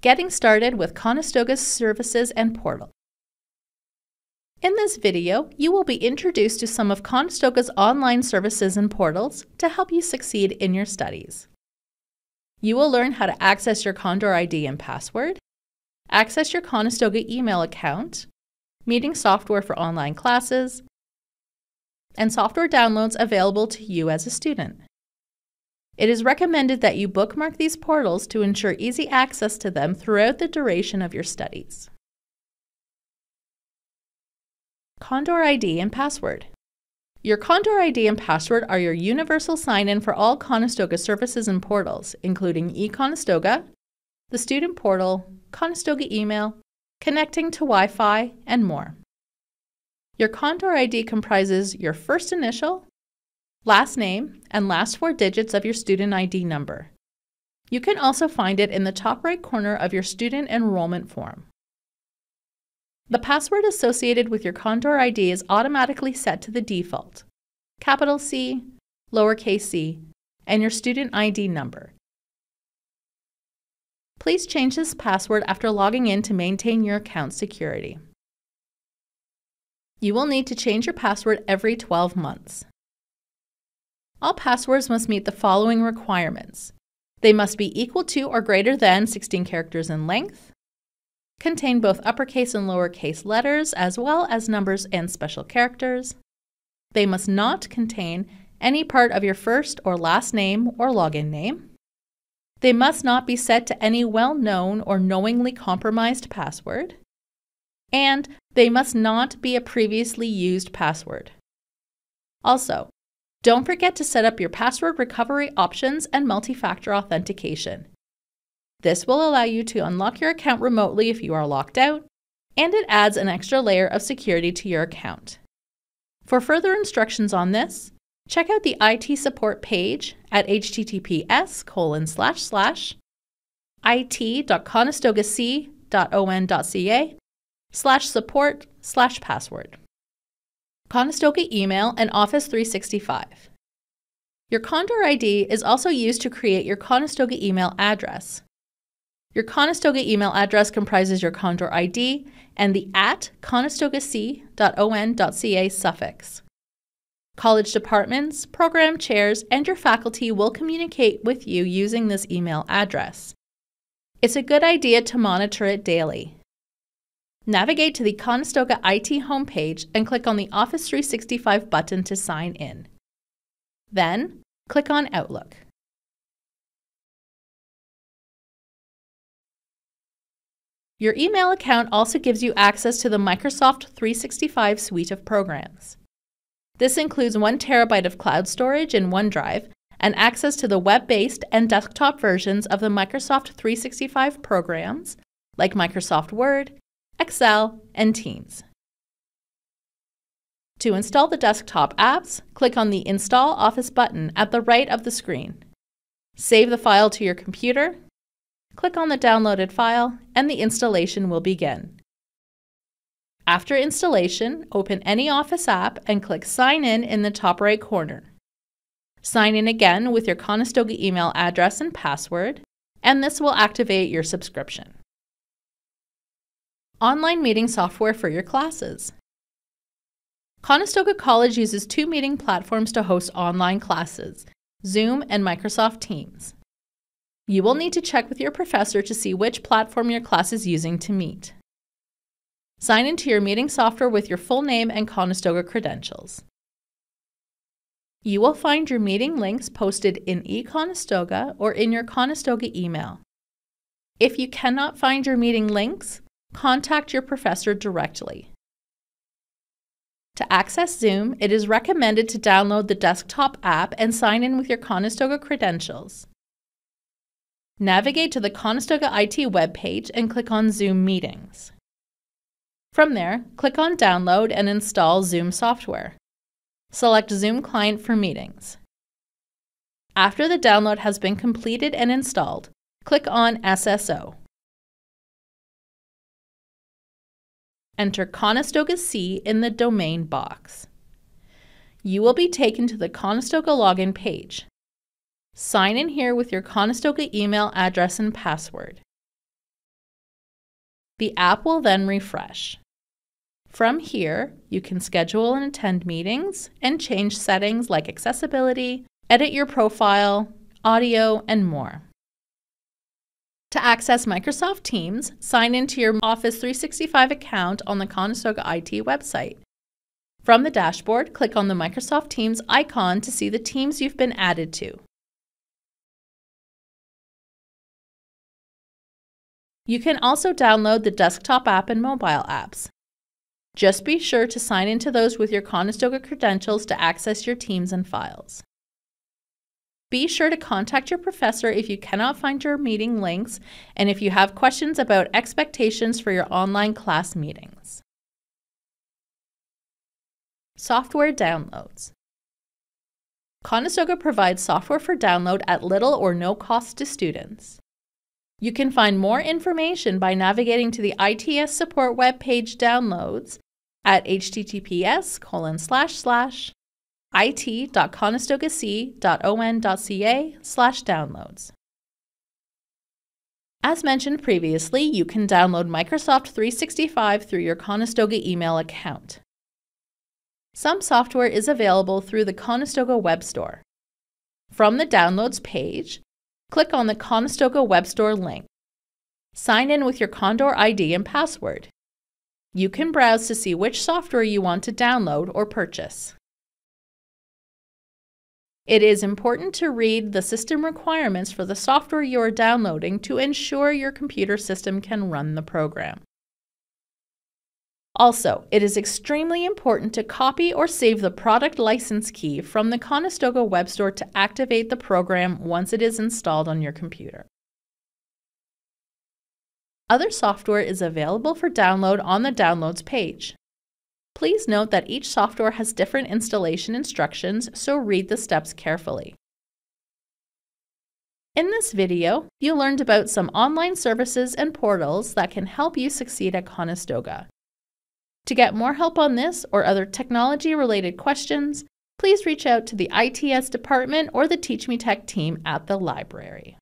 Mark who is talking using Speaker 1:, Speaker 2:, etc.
Speaker 1: Getting started with Conestoga's services and portal. In this video, you will be introduced to some of Conestoga's online services and portals to help you succeed in your studies. You will learn how to access your Condor ID and password, access your Conestoga email account, meeting software for online classes, and software downloads available to you as a student. It is recommended that you bookmark these portals to ensure easy access to them throughout the duration of your studies. Condor ID and Password. Your Condor ID and Password are your universal sign-in for all Conestoga services and portals, including eConestoga, the Student Portal, Conestoga Email, connecting to Wi-Fi, and more. Your Condor ID comprises your first initial, last name, and last 4 digits of your student ID number. You can also find it in the top right corner of your student enrollment form. The password associated with your Condor ID is automatically set to the default, capital C, lowercase c, and your student ID number. Please change this password after logging in to maintain your account security. You will need to change your password every 12 months. All passwords must meet the following requirements. They must be equal to or greater than 16 characters in length, contain both uppercase and lowercase letters as well as numbers and special characters. They must not contain any part of your first or last name or login name. They must not be set to any well-known or knowingly compromised password. And they must not be a previously used password. Also, don't forget to set up your password recovery options and multi-factor authentication. This will allow you to unlock your account remotely if you are locked out, and it adds an extra layer of security to your account. For further instructions on this, check out the IT support page at https://it.conestogac.on.ca/support/password. Conestoga Email and Office 365. Your Condor ID is also used to create your Conestoga email address. Your Conestoga email address comprises your Condor ID and the @conestogac.on.ca suffix. College departments, program chairs, and your faculty will communicate with you using this email address. It's a good idea to monitor it daily. Navigate to the Conestoga IT homepage and click on the Office 365 button to sign in. Then, click on Outlook. Your email account also gives you access to the Microsoft 365 suite of programs. This includes 1 terabyte of cloud storage in OneDrive and access to the web-based and desktop versions of the Microsoft 365 programs like Microsoft Word, Excel, and Teams. To install the desktop apps, click on the Install Office button at the right of the screen. Save the file to your computer, click on the downloaded file, and the installation will begin. After installation, open any Office app and click Sign in the top right corner. Sign in again with your Conestoga email address and password, and this will activate your subscription. Online meeting software for your classes. Conestoga College uses 2 meeting platforms to host online classes, Zoom and Microsoft Teams. You will need to check with your professor to see which platform your class is using to meet. Sign into your meeting software with your full name and Conestoga credentials. You will find your meeting links posted in eConestoga or in your Conestoga email. If you cannot find your meeting links, contact your professor directly. To access Zoom, it is recommended to download the desktop app and sign in with your Conestoga credentials. Navigate to the Conestoga IT webpage and click on Zoom Meetings. From there, click on Download and install Zoom software. Select Zoom Client for Meetings. After the download has been completed and installed, click on SSO. Enter Conestoga C in the domain box. You will be taken to the Conestoga login page. Sign in here with your Conestoga email address and password. The app will then refresh. From here, you can schedule and attend meetings and change settings like accessibility, edit your profile, audio, and more. To access Microsoft Teams, sign into your Office 365 account on the Conestoga IT website. From the dashboard, click on the Microsoft Teams icon to see the teams you've been added to. You can also download the desktop app and mobile apps. Just be sure to sign into those with your Conestoga credentials to access your teams and files. Be sure to contact your professor if you cannot find your meeting links and if you have questions about expectations for your online class meetings. Software downloads. Conestoga provides software for download at little or no cost to students. You can find more information by navigating to the ITS support webpage downloads at https://it.conestogac.on.ca/downloads. As mentioned previously, you can download Microsoft 365 through your Conestoga email account. Some software is available through the Conestoga Web Store. From the Downloads page, click on the Conestoga Web Store link. Sign in with your Condor ID and password. You can browse to see which software you want to download or purchase. It is important to read the system requirements for the software you are downloading to ensure your computer system can run the program. Also, it is extremely important to copy or save the product license key from the Conestoga Web Store to activate the program once it is installed on your computer. Other software is available for download on the Downloads page. Please note that each software has different installation instructions, so read the steps carefully. In this video, you learned about some online services and portals that can help you succeed at Conestoga. To get more help on this or other technology-related questions, please reach out to the ITS department or the Teach Me Tech team at the library.